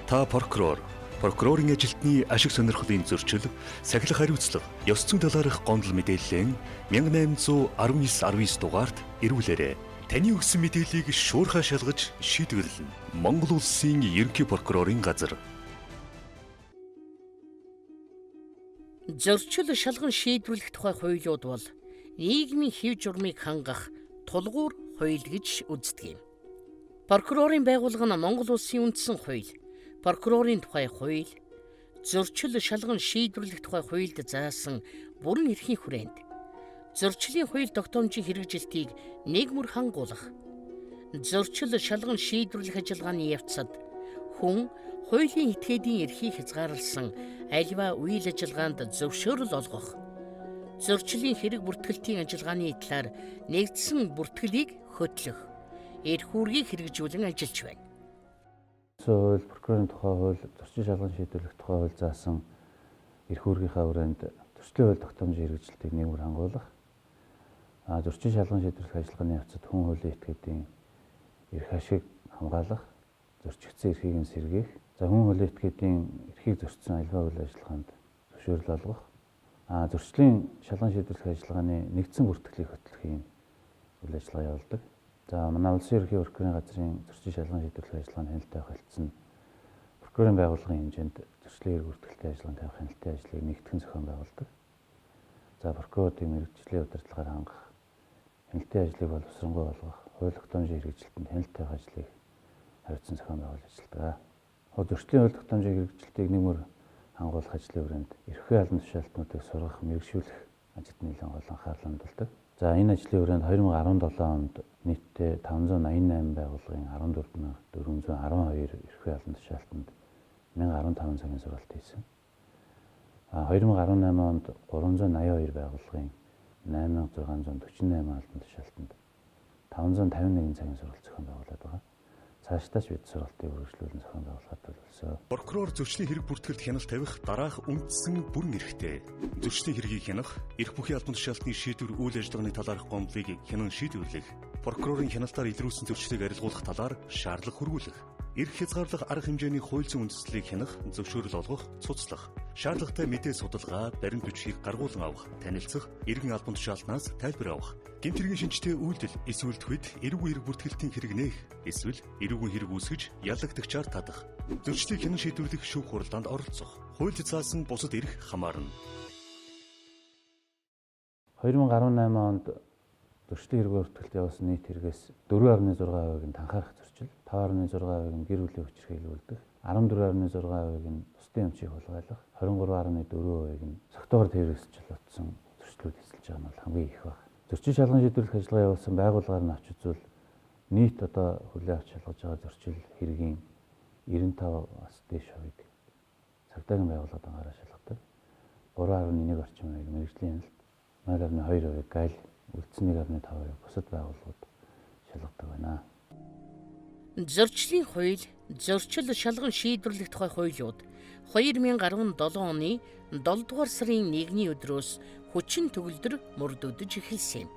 Та прокурор, прокурорын ажилтны ашиг сонирхлын зөрчил, сахилах хариуцлага, ёс зүйн талаарх гомдол мэдээллийн 1819 дугаард ирүүлээрэй. Таны өгсөн мэдээллийг шуурхай шалгаж шийдвэрлэнэ. Монгол улсын ерөнхий прокурорын газар. Зөрчил шалган шийдвэрлэх тухай хуулиуд бол нийгмийн хэв журмыг хангах тулгуур хууль гэж үздэг юм. Прокурорын байгууллага нь Монгол улсын үндсэн хууль, прокурорын тухай хууль, зөрчил шалган шийдвэрлэх тухай хуульд заасан бүрэн эрхийн хүрээнд зөрчлийн хууль тогтоомжийн хэрэгжилтийг нийгмөр хангуулах, зөрчил шалган шийдвэрлэх ажиллагааны явцад хүн хуулийн этгээдийн эрхийг хязгаарласан альва үйл ажиллагаанд зөвшөөрөл олгох, зөрчлийн хэрэг бүртгэлтийн ажиллагааны талаар нэгдсэн бүртгэлийг хөтлөх, эрх үүргийг хэрэгжүүлэн ажиллаж байна. Хууль, прокурорын тухай хууль, зөрчил шалган шийдвэрлэх тухай хууль заасан эрх үүргийнхаа хүрээнд зөрчлийн хууль тогтоомжийн хэрэгжилтийг нийгмээр хангуулах, зөрчил шалган шийдвэрлэх ажиллагааны явцад хүн хуулийн этгээдийн эрх ашиг хамгаалах, зөрчигдсөн эрхийг нь сэргээх, хүн хуулийн этгээдийн эрхийг зөрчсөн альва үйл ажиллагаанд зөвшөөрөл олгох, зөрчлийн шалган шийдвэрлэх ажиллагааны нэгдсэн бүртгэлийг хөтлөхийн үйл ажиллагаа явуулдаг. Манай улсын ерөнхий прокурорын газрын зөрчил шалган шийдвэрлэх ажиллагааны хяналттай хэлэлцэн прокурорын байгууллагын хэмжээнд зөрчлийн хэрэг бүртгэлтэй ажиллагаанд тавих хяналттай ажлыг нэгтгэн зохион байгуулдаг. Прокурорын мэргэжлийн удирдлагаар хангах, хяналтын ажлыг боловсронгуй болгох, хууль тогтоомжийн хэрэгжилтэнд хяналттай тавих ажлыг хариуцсан зохион байгуулж ажилладаг. Зөрчлийн хууль тогтоомжийн хэрэгжилтийг нийгмээр хангуулах ажлын хүрээнд эрхээ албан тушаалтнуудыг сургах, мэргэжүүлэх ажилд нэлээд гол анхаарал хандуулдаг. Энэ ажлын хүрээнд 2017 онд нийтдээ 588 байгууллагын 14412 эрхээ албан тушаалтанд 1015 цагийн сургалт хийсэн. 2018 онд 382 байгууллагын 8648 албан тушаалтанд 551 цагийн сургалт зохион байгуулад байгаа. Цаашдаач бид сургалтыг үргэлжлүүлэн зохион байгуулахад төлөвлөсөн. Прокурор зөрчлийн хэрэг бүртгэлд хяналт тавих дараах үндсэн бүрэн эрхтэй. Зөрчлийн хэргийг хянах, эрх бүхий албан тушаалтны шийдвэр үйл ажиллагааны талаарх гомдлыг хянан шийдвэрлэх, прокурорын хяналтаар илрүүлсэн зөрчлийг арилгуулах талаар шаардлага хөрвүүлэх, эрх хязгаарлах арга хэмжээний хууль зүйн үндэслэлийг хянах, зөвшөөрөл олгох, цуцлах, шаардлагатай мэдээ судалгаа, баримт бичгийг гаргуулan авах, танилцах, иргэн албан тушаалтнаас тайлбар авах, гэмт хэргийн шинжтэй үйлдэл эсвэл твид эрүүгийн хэрэг бүртгэлтийн хэрэг нээх, эсвэл эрүүгийн хэрэг үүсгэж ялагдагчаар татах, зөрчлийг хянан шийдвэрлэх шүүх хуралдаанд оролцох, хуульд заасан бусад эрх хамаарна. 2018 онд зөрчлийн хэрэг бүртгэлд явуулсан нийт хэрэгээс 4.6% нь танхаарах зөрчил, 5.6% нь гэр бүлийн хүчирхийлүүлдэг, 14.6% нь бусдын өмчийг хулгайлах, 23.4% нь согтоогоор тэрэгсчил утсан зөрчлүүд эзэлж байгаа нь бол хамгийн их байна. Зөрчил шалган шийдвэрлэх ажиллагаа явуулсан байгууллагаар нь авч үзвэл нийт хүлээн авч шалгаж байгаа зөрчил хэргийн 95-аас дээш хувийг цагдаагийн байгууллагад анхаарал шалгадаг. 3.1 орчим хувийг мэргэжлийн хяналт, 0.2 хувийг гайл, үлдсэн 1.5 хувийг бусад байгууллагууд шалгадаг байна. Зөрчлийн хууль, зөрчил шалган шийдвэрлэх тухай хуулиуд 2017 оны 7 дугаар сарын 1-ний өдрөөс хүчин төгөлдөр мөрдөгдөж эхэлсэн юм.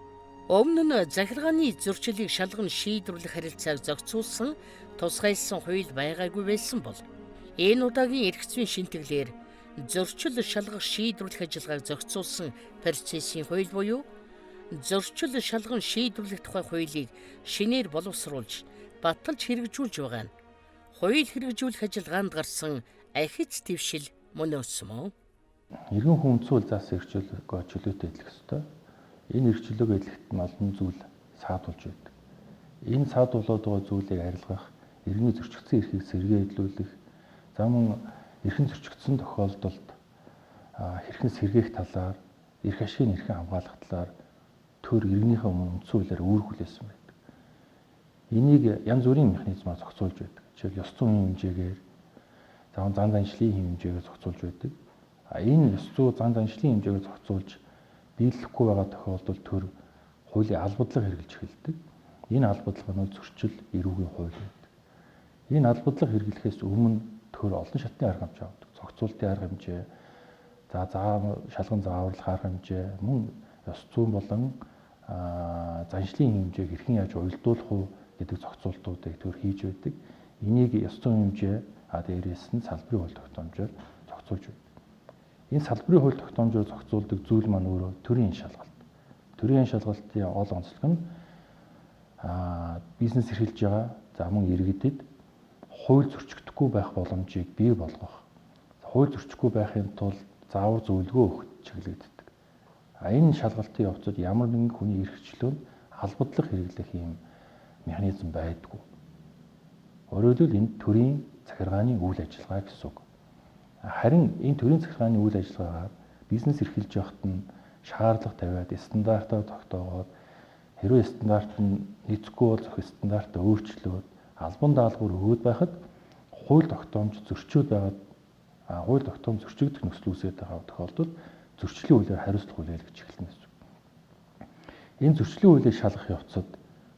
Өмнө нь захиргааны зөрчилийг шалган шийдвэрлэх харилцааг зохицуулсан тусгайлсан хууль байгаагүй байсан бол энэ удаагийн эрх зүйн шинтгэлээр зөрчил шалгах шийдвэрлэх ажиллагааг зохицуулсан процессын хууль буюу зөрчил шалган шийдвэрлэх тухай хуулийг шинээр боловсруулж баталж хэрэгжүүлж байгаа нь хууль хэрэгжүүлэх ажиллагаанд гарсан ахиц твшил мөн өссөн мөн. Иргэн хүн үндсэн хууль заасан эрхчлөлгөө чөлөөтэй эдлэх ёстой. Энэ эрхчлөлгөө эдлэхэд нь олон зүйл саадуулж байдаг. Энэ саадуулаад байгаа зүйлийг арилгах, иргэний зөрчигдсөн эрхийг сэргээ эдлүүлэх, мөн эрхэн зөрчигдсөн тохиолдолд хэрхэн сэргээх талаар, эрх ашигын эрхэн хамгаалах талаар төр иргэнийхээ үндсэн хуулиар үүрэг хүлээсэн байдаг. Энийг янз бүрийн механизмаар зохицуулж байдаг. Жишээл ёс зүйн хэмжээгээр, зан заншлын хэмжээгээр зохицуулж байдаг. Энэ ёс зүй зан заншлын хэмжээгээр зохицуулж биелэхгүй байгаа тохиолдолд төр хуулийн албадлага хэрэгжилж эхэлдэг. Энэ албадлага нь зөрчил эрүүгийн хууль байдаг. Энэ албадлага хэрэглэхээс өмнө төр олон шатны арга хэмжээ авдаг. Зохицуултын арга хэмжээ, шалган зааварлах арга хэмжээ, мөн ёс зүйн болон заншлын хэмжээг хэрхэн яаж уялдуулах уу гэдэг зохицуултуудыг төр хийж байдаг. Энийг ёс зүйн хэмжээ, Дээрээс нь салбарын хууль тогтоомжоор зохицуулж байна. Энэ салбарын хууль тогтоомжоор зохицуулдаг зүйл маань өөрөө төрийн шалгалт. Төрийн шалгалтын гол онцлог нь бизнес эрхэлж байгаа за мөн иргэдэд хууль зөрчигдөхгүй байх боломжийг бий болгох. Хууль зөрчихгүй байхын тулд заавар зөвлөгөө өгөх чиглэгддэг. Энэ шалгалтын явцад ямар нэгэн хүний эрхчлөөнд албадлах хэрэглэх юм механизм байдгүй. Өөрөөр хэлбэл энэ төрийн захиргааны үйл ажиллагаа гэсэн үг. Харин энэ төрийн захиргааны үйл ажиллагаагаар бизнес эрхэлж явахад нь шаардлага тавиад стандартаа тогтоогоод хэрвээ стандарт нь нийцэхгүй бол зөвхөн стандартаа өөрчлөөд албан даалгавар өгөөд байхад хууль тогтоомж зөрчөөд байгаад хууль тогтоомж зөрчигдөх нөхцөл үүсээд байгаа тохиолдолд зөрчлийн хуулиар хариуцлах хүлээлгэж эхэлнэ гэсэн үг. Энэ зөрчлийн хуулийг шалгах явцад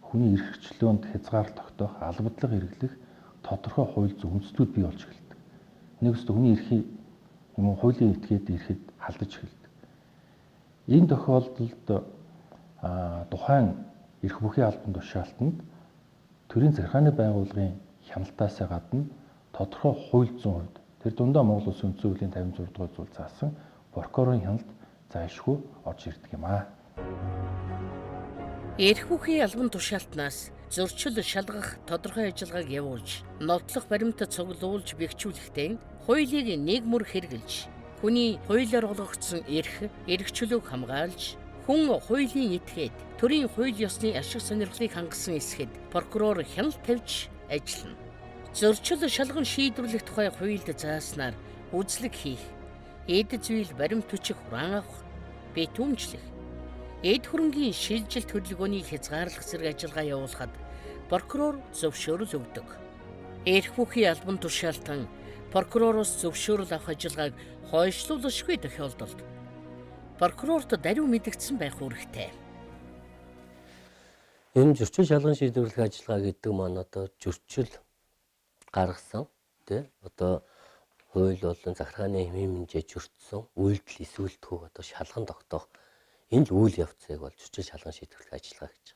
хүний эрхчлөөнд хязгаар тогтоох, албадлага хэрэглэх тодорхой хууль зөвлөмжлүүд бий болж эхэлдэг. Нэгсд хүний эрхийг юм уу хуулийн этгээд ирэхэд халдаж эхэлдэг. Энэ тохиолдолд тухайн эрх бүхий албан тушаалтанд төрийн захиргааны байгууллагын хяналтаас гадна тодорхой хууль зүйн хувьд тэр дундаа Монгол Улсын үндсэн хуулийн 56 дугаар зүйл заасан прокурорын хяналт зайлшгүй орж ирдэг юм аа. Эрх бүхий албан тушаалтнаас зөрчил шалгах тодорхой ажиллагааг явуулж, нотлох баримтад цуглуулж бэхжүүлэхдээ хуулийг нийгмөр хэрэгжилж, хүний хуулиар олгогдсон эрх, эрх чөлөөг хамгаалж, хүн хуулийн этгээд төрийн хууль ёсны ашиг сонирхлыг хангасан эсэхэд прокурор хяналт тавьж ажиллана. Зөрчил шалган шийдвэрлэх тухай хуульд зааснаар үзлэг хийх, эд зүйл баримт хүчиг хураан авах, битүүмжлэх, эд хөрөнгийн шилжилт хөдөлгөөнийг хязгаарлах зэрэг ажиллагаа явуулахад прокурор зөвшөөрөл өгдөг. Эрх бүхий албан тушаалтан прокуророос зөвшөөрөл авах ажиллагааг хойшлуулшгүй тохиолдолд прокурорт даруй мэдэгдсэн байх үүрэгтэй. Энэ зөрчил шалган шийдвэрлэх ажиллагаа гэдэг маань одоо зөрчил гаргасан тий одоо хууль болон захиргааны хэмжээ зөрчсөн үйлдэл эсвэл төв одоо шалган тогтоох энэ л үйл явцыг бол зөрчил шалган шийдвэрлэх ажиллагаа гэж.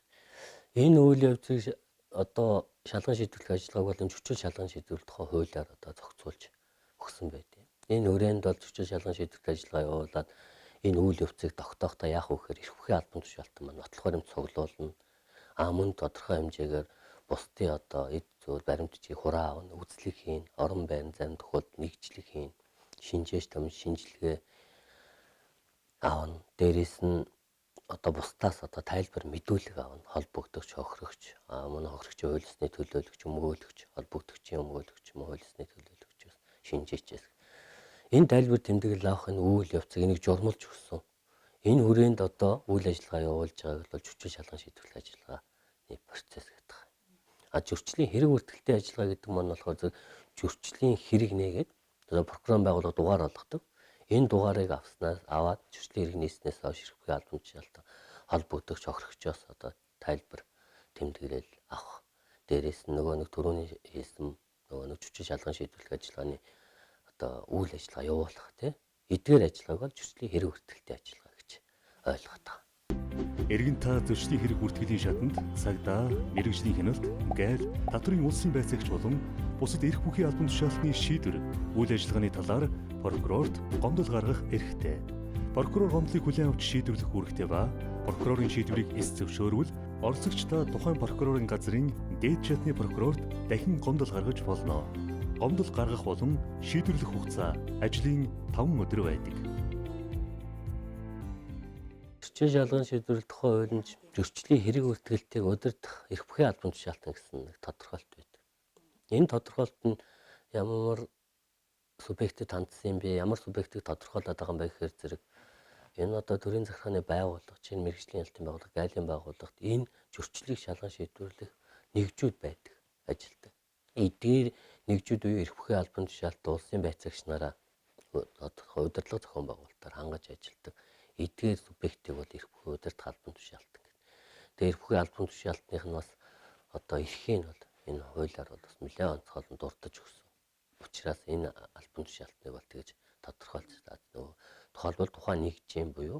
Энэ үйл явцыг одоо шалган шийдвэрлэх ажиллагааг болон зөрчил шалган шийдвэрлэх тухай хуулиар одоо зохицуулж өгсөн байдаг. Энэ хүрээнд бол зөрчил шалган шийдвэрлэх ажиллагаа явуулаад энэ үйл явцыг тогтоохдоо яах вэ гэхээр эрх бүхий албан тушаалтан маань нотлох баримт цуглуулна. Мөн тодорхой хэмжээгээр бусдын одоо эд зүйл баримтчийг хураа авна, үзлэг хийн, орон байрны зарим тохиолдолд нэгжлэг хийн, шинжээч том шинжилгээ авна. Дээрээс нь одоо бусдаас одоо тайлбар мэдүүлэг авна. Холбогдогч, хохирогч, мөн хохирогчийн хууль ёсны төлөөлөгч, өмгөөлөгч, холбогдогчийн өмгөөлөгч, хууль ёсны төлөөлөгчөөс шинжээчээс энэ тайлбар тэмдэглэл авах энэ үйл явцыг энийг журмалж өгсөн. Энэ хүрээнд одоо үйл ажиллагаа явуулж байгааг бол зөрчил шалган шийдвэрлэх ажиллагааны процесс гэдэг. Зөрчлийн хэрэг бүртгэлтэй ажиллагаа гэдэг нь болохоор зөрчлийн хэрэг нээгээд одоо прокурорын байгууллага дугаар болгодог. Энэ дугаарыг аваад зөрчлийн хэрэг нээснээс хойш эрх бүхий албан тушаалтан холбогдогч хохирогчоос одоо тайлбар тэмдэглэл авах. Дээрээс нь нөгөө нэг түрүүний хэлсэн нөгөө нэг зөрчил шалган шийдвэрлэх ажиллагааны одоо үйл ажиллагаа явуулах тийм эдгээр ажиллагааг бол зөрчлийн хэрэг бүртгэлтэй ажиллагаа гэж ойлгоод байгаа. Эргэн та зөрчлийн хэрэг бүртгэлийн шатанд цагдаа, мэрэгжлийн хяналт, гайл, татврын улсын байцаагч болон бусад эрх бүхий албан тушаалтны шийдвэр үйл ажиллагааны талаар прокурорт гомдол гаргах эрхтэй. Прокурор гомдлыг хүлээн авч шийдвэрлэх үүрэгтэй ба прокурорын шийдвэрийг эс зөвшөөрвөл оролцогчдоо тухайн прокурорын газрын дээд шатны прокурорт дахин гомдол гаргаж болно. Гомдол гаргах болон шийдвэрлэх хугацаа ажлын 5 өдөр байдаг. Зөрчил шалган шийдвэрлэх тухай хуулинд зөрчлийн хэрэг бүртгэлтэйг удирдах эрх бүхий албан тушаалтан гэсэн нэг тодорхойлт байдаг. Энэ тодорхойлт нь ямар субъектэд хандсан юм бэ? Ямар субъектыг тодорхойлоод байгаа юм бэ гэхээр зэрэг энэ одоо төрийн захиргааны байгууллага, чинь мэрэгжлийн ялтын байгууллага, гайлын байгууллагт энэ зөрчлийг шалган шийдвэрлэх нэгжүүд байдаг, ажилтдаг. Эдгээр нэгжүүд буюу эрх бүхий албан тушаалтан улсын байцаагч нараа удирдлага зохион байгуулалтаар хангаж ажилтдаг. Эдгээр субъектыг бол эрх бүхий удирдах албан тушаалтан гэдэг. Тэгээ эрх бүхий албан тушаалтных нь бас одоо эрхийг бол энэ хуулиар бол бас нэлээд онцгойлон дурдж өгсөн. Учираас энэ албан тушаалтныг бол тэгж тодорхойлж байгаа. Нөгөө тухайлбал тухайн нэгжийн буюу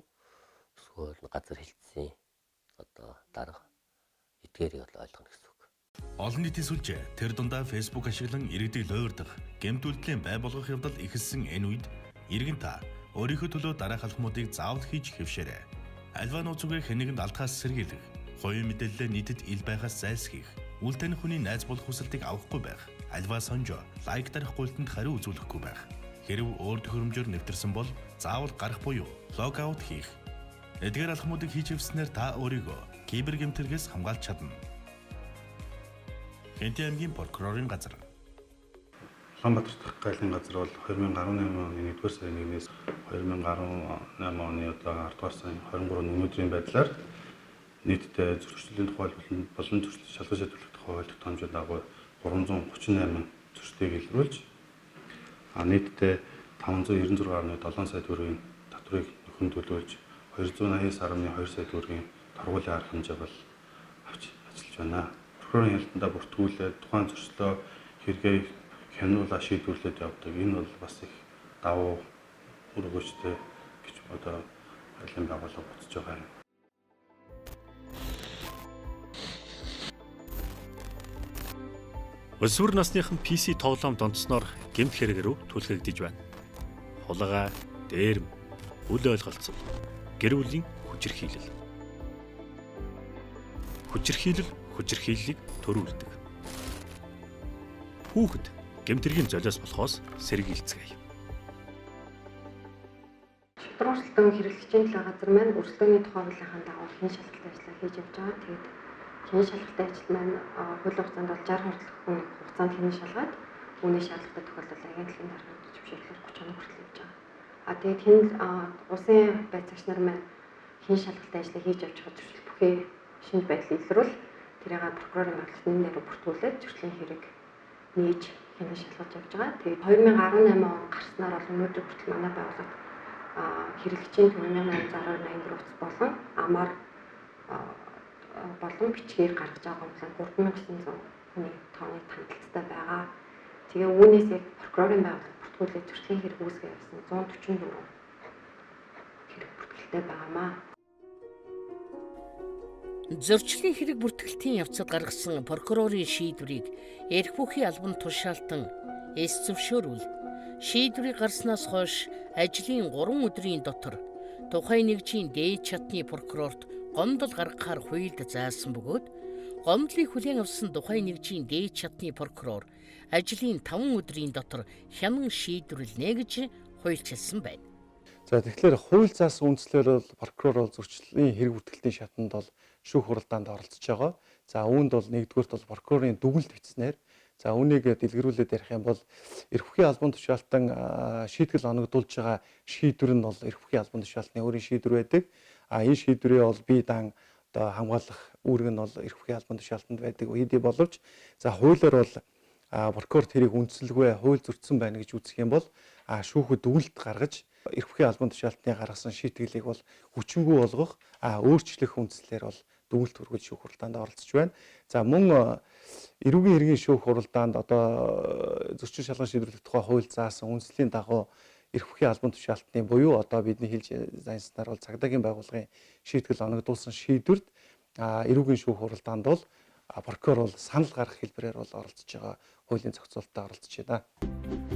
эсвэл газар хэлтсийн одоо дарга эдгээрийг бол ойлгоно гэсэн үг. Олон нийтийн сүлжээ тэр дундаа Facebook ашиглан иргэдэг лойрдох, гэмт үйлдэлийн бай болгох явдал ихэлсэн энэ үед иргэн та өөрийнхөө төлөө дараах алхмуудыг заавал хийж хэвшээрэй. Альва нууцугээ хэнэгэнд алдахаас сэргийлэх, хоёрын мэдээлэлээ нийтэд ил байхаас зайлсхийх, үл таних хүний найз болох хүсэлтийг авахгүй байх, альва сонжо, лайк дарах гуйлтанд хариу үзүүлэхгүй байх. Хэрв өөр төхөөрөмжөөр нэвтэрсэн бол заавал гарах буюу лог аут хийх. Эдгээр алхмуудыг хийж хэвснээр та өөрийгөө кибер гэмтэргээс хамгаалж чадна. Хэнти аймгийн прокурорын газар. Улаанбаатар дахь гайлын газар бол 2018 оны 1-р сарын 1-ээс 2018 оны одоо 10-р сарын 23-ны өнөөдрийн байдлаар нийтдээ зөрчлийн тухай болон зөрчил шалгаж шийдвэрлэх тухай хууль тогтоомжийн дагуу 338 зөрчилийг илрүүлж нийтдээ 596.7 сая төгрөгийн татварыг нөхөн төлүүлж 280.2 сая төгрөгийн торгуулийн арга хэмжээ бол авч ажиллаж байна. Прокурорын ялтандаа бүртгүүлээд тухайн зөрчлөө хэрэгээ хянуулаа шийдвэрлээд явдаг. Энэ бол бас их давуу үр өгөөжтэй гэж одоо байгалийн байгууллага бодож байгаа юм. Өсвөр насныхан PC тоглоом донцсноор гэмт хэрэг рүү түлхэгдэж байна. Хулгай, дээрм, үл ойлголцол, гэр бүлийн хүчирхийлэл. Хүчирхийллийг төрүүлдэг. Хүүхэд гэмтэргийн золиос болохоос сэргийлцгээе. Шударгаалалтын хэрэглэгчийн төлөө газар маань өрсөлдөөний тухай хуулийнхаа дагуу хэн шалгалтын ажлаа хийж явж байгаа. Тэгээд хэн шалгалтын ажил маань хууль хугацаанд бол 60 хүртэлх хугацаанд хэн шалгаад үүний шаардлагатай тохиолдолд агентлагийн дарга зөвшөөрлөөр 30 хоног хүртэл явж байгаа. Тэгээд хэн улсын байцаагч нар маань хэн шалгалтын ажлаа хийж явж байгаа зөрчил бүхий шинж байдлыг илрүүл тэрийг прокурорын байгууллагын нэрээр бүртгүүлээд зөрчлийн хэрэг нээж хянан шалгаж явж байгаа. Тэгээд 2018 он гарснаар бол өнөөдөр хүртэл манай байгууллага хэрэглэгчийн төвийн 1884 утас болон амар болон бичгээр гаргаж байгаа гомдлон 3900 хүний тооны хандлттай байгаа. Тэгээ үүнээс яг прокурорын байгууллага бүртгүүлээд зөрчлийн хэрэг үүсгэж явсан 144 хэрэг бүртгэлтэй байгаамаа. Зөрчлийн хэрэг бүртгэлтийн явцад гаргасан прокурорын шийдвэрийг эрх бүхий албан тушаалтан эс зөвшөөрвөл шийдвэрийг гарснаас хойш ажлын 3 өдрийн дотор тухайн нэгжийн дээд чатны прокурорт гомдол гаргахаар хуульд заасан бөгөөд гомдлыг хүлээн авсан тухайн нэгжийн дээд чатны прокурор ажлын 5 өдрийн дотор хянан шийдвэрлэнэ гэж хуульчилсан байна. За тэгэхээр хууль заасан үндслээр бол прокурор бол зөрчлийн хэрэг бүртгэлтийн шатанд бол шүүх хуралдаанд оролцож байгаа. За үүнд бол нэгдүгürt бол прокурорын дүгнэлт бичснээр за үүнийг дэлгэрүүлээд ярих юм бол эрх бүхий албан тушаалтан шийтгэл оногдуулж байгаа шийдвэр нь бол эрх бүхий албан тушаалтны өөрийн шийдвэр байдаг. Энэ шийдвэрээ бол бие даан одоо хамгаалах үүрэг нь бол эрх бүхий албан тушаалтанд байдаг үедээ боловч за хуулиар бол прокурор тэрийг үндсэлгүй хууль зөрчсөн байна гэж үзэх юм бол шүүхэд дүгнэлт гаргаж эрх бүхий албан тушаалтны гаргасан шийтгэлийг бол хүчингүй болгох өөрчлөх үндслээр бол дүгнэлт хүргэж шүүх хуралдаанд оролцож байна. За мөн эрүүгийн хэргийн шүүх хуралдаанд одоо зөрчил шалган шийдвэрлэх тухай хууль заасан үндслийн дагуу эрх бүхий албан тушаалтны буюу одоо бидний хэлж занснаар бол цагдаагийн байгууллагын шийтгэл оногдуулсан шийдвэрт эрүүгийн шүүх хуралдаанд бол прокурор бол санал гаргах хэлбэрээр бол оролцож байгаа хуулийн зохицуулалтад оролцож байна.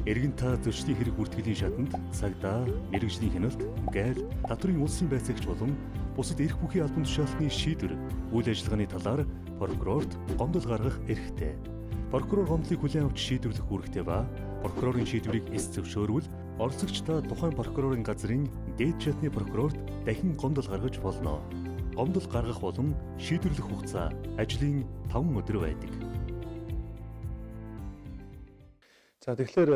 Эргэн та зөрчлийн хэрэг бүртгэлийн шатанд цагдаа, мэргэжлийн хяналт, гайл, татврын улсын байцаагч болон бусад эрх бүхий албан тушаалтны шийдвэр, үйл ажиллагааны талаар прокурорт гомдол гаргах эрхтэй. Прокурор гомдлыг хүлээн авч шийдвэрлэх үүрэгтэй ба прокурорын шийдвэрийг эс зөвшөөрвөл оролцогч та тухайн прокурорын газрын дээд чатны прокурорт дахин гомдол гаргаж болно. Гомдол гаргах болон шийдвэрлэх хугацаа ажлын 5 өдөр байдаг. За тэгэхээр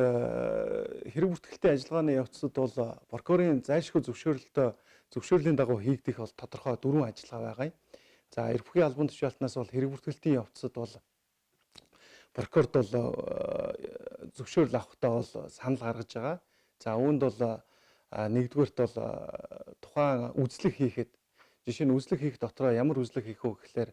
хэрэг бүртгэлтийн ажиллагааны явцад бол прокурорын зайлшгүй зөвшөөрлийн дагуу хийгдэх бол тодорхой 4 ажиллагаа байгаа юм. За эрх бүхий албан тушаалтнаас бол хэрэг бүртгэлтийн явцад бол прокурорд бол зөвшөөрөл авахдаа бол санал гаргаж байгаа. За үүнд бол нэгдүгээрт бол тухайн үзлэг хийхэд жишээ нь үзлэг хийх дотроо ямар үзлэг хийх вэ гэхээр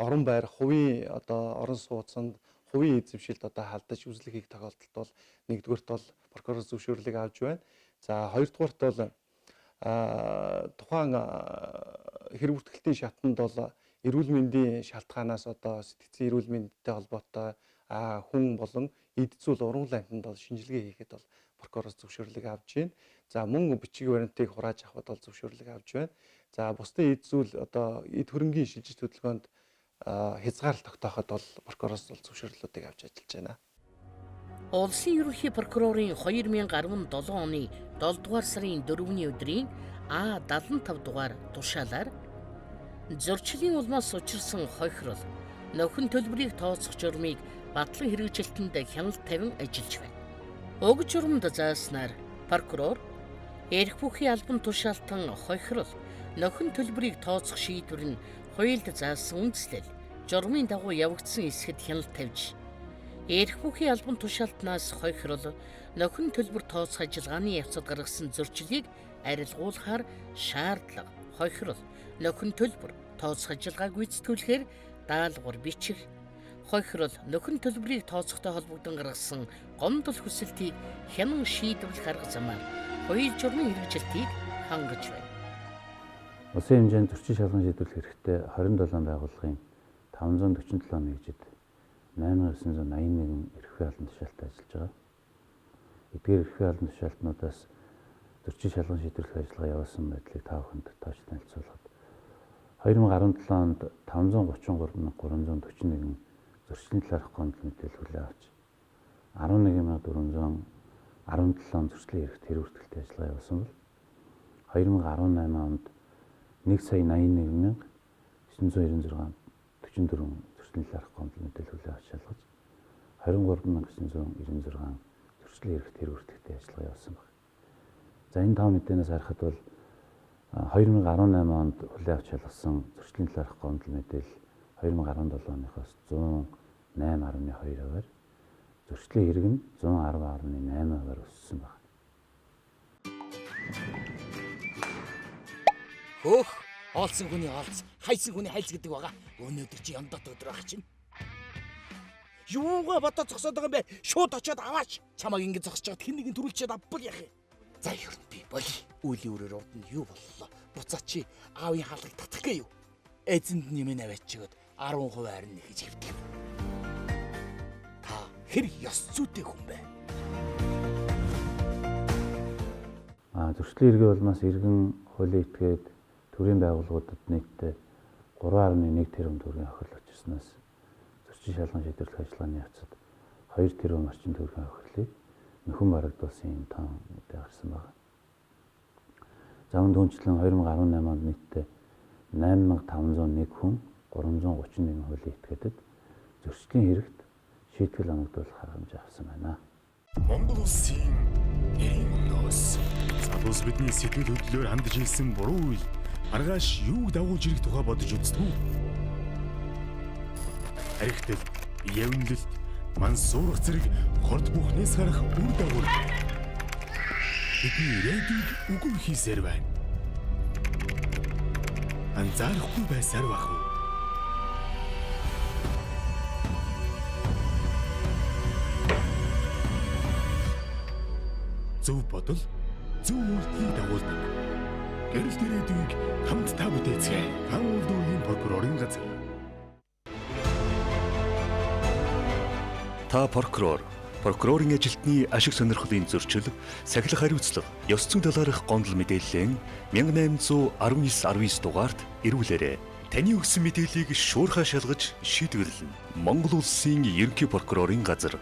орон байр, хувийн одоо орон сууцанд хувийн эзэмшилд одоо халдаж үзлэг хийх тохиолдолд бол нэгдүгээрт бол прокурор зөвшөөрлийг авч байна. За хоёрдугаарт бол тухайн хэрэг бүртгэлтийн шатанд бол эрүүл мэндийн шалтгаанаас одоо сэтгцэн эрүүл мэндтэй холбоотой хүн болон эд зүйл уран амьтанд бол шинжилгээ хийхэд бол прокуроос зөвшөөрлөг авч байна. За мөн бичиг баримтыг хурааж авахд бол зөвшөөрлөг авч байна. За бусдын эд зүйл одоо эд хөрөнгийн шилжилт хөдөлгөөнд хязгаарлалт тогтооход бол прокуроос бол зөвшөөрлүүдийг авч ажиллаж байна. Улсын ерөнхий прокурорын 2017 оны 7 дугаар сарын 4-ний өдрийн А75 дугаар тушаалаар зөрчлийн улмаас учирсан хохирол, нөхөн төлбөрийг тооцох журмыг батлан хэрэгжилтэнд хяналт тавин ажиллаж байна. Уг журамд зааснаар прокурор эрх бүхий албан тушаалтан хохирол, нөхөн төлбөрийг тооцох шийдвэр нь хуульд заасан үндслэл журмын дагуу явагдсан эсэхэд хяналт тавьж, эрх бүхий албан тушаалтнаас хохирол, нөхөн төлбөр тооцох ажиллагааны явцад гаргасан зөрчлийг арилгуулахаар шаардлага, хохирол, нөхөн төлбөр тооцох ажиллагааг гүйцэтгүүлэхээр даалгавар бичих, хохирол, нөхөн төлбөрийг тооцохтой холбогдсон гаргасан гомдол хүсэлтийг хянан шийдвэрлэх арга замаар хууль журмын хэрэгжилтийг хангаж байна. Улсын хэмжээнд зөрчил шалган шийдвэрлэх хэрэгтэй 27 байгууллагын 547 нэгжид 8981 эрхвээ албан тушаалтай ажиллаж байгаа. Эдгээр эрхвээ албан тушаалтнуудаас зөрчил шалган шийдвэрлэх ажиллагаа явуулсан байдлыг та бүхэнд тооч танилцуулахад 2017 онд 533,341 зөрчлийн талаарх гомдол мэдээлэл хүлээн авч 11,417 зөрчлийн эрхт хэрэгжилттэй ажиллагаа явуулсан бол 2018 онд 1,81,996 44 зөрчлийн талаарх гомдол мэдээлэл хүлээн авч шалгаж 23,996 зөрчлийн эрхт хэрэгжилттэй ажиллагаа явуулсан байна. За энэ тав мэдээнээс харахад бол 2018 онд хүлээн авч шалгасан зөрчлийн талаарх гомдол мэдээлэл 2017 оныхоос 108.2%-аар зөрчлийн хэрэг нь 110.8%-аар өссөн байна. Хөөх, олсон хүний олц, хайсан хүний хайлц гэдэг байгаа. Өнөөдөр чи яндат өдөр ах чинь. Юугаа бодож зогсоод байгаа юм бэ? Шууд очиод аваач. Чамайг ингэ зогсож чад хэн нэгэн төрүүлчихэд авбал яах юм? За ер нь би болий. Үлийн үрээр урд нь юу боллоо? Буцаа чи аавын хаалгыг татах гээ юу? Эзэнд нэмэн аваачиад 10% харин нэгж хэвдэг. Та хэр ёс зүйтэй хүн бэ? Зөрчлийн эргийн улмаас иргэн хуулийн этгээд төрийн байгууллагуудад нийтдээ 3.1 тэрбум төгрөгийн хохирол учирснаас зөрчил шалган шийдвэрлэх ажиллагааны явцад 2 тэрбум орчим төгрөгийн хохирлыг нөхөн барагдуулсан юм тоо мэдээ гарсан байна. За үүнд хүнчлэн 2018 онд нийтдээ 8501 хүн 331 хуулийн этгээдэд зөрчлийн хэрэгт шийтгэл оногдуулах арга хэмжээ авсан байна. Монгол улсын эйн нос залуус бидний сэтгэл хөдлөлөөр хандж ирсэн буруу үйл маргааш юуг дагуулж ирэх тухай бодож үздэг үү? Харигтэл, явнлалт, мансуурах зэрэг хорд бүхнээс гарах үр дагавар бидний ирээдүйг үгүй хийсээр байна. Анзаарахгүй байсаар бах уу? Зөв бодол, зөв үйлдэлийг дагуулдаг. Гэрэл ирээдүйг хамтдаа бүтээцгээе. Хангал дүүргийн прокурорын газар. Та прокурорын ажилтны ашиг сонирхлын зөрчил, сахилах хариуцлага, ёс зүйн талаарх гомдол мэдээллийн 1819 дугаард ирүүлээрэй. Таны өгсөн мэдээллийг шуурхай шалгаж шийдвэрлэнэ. Монгол улсын ерөнхий прокурорын газар.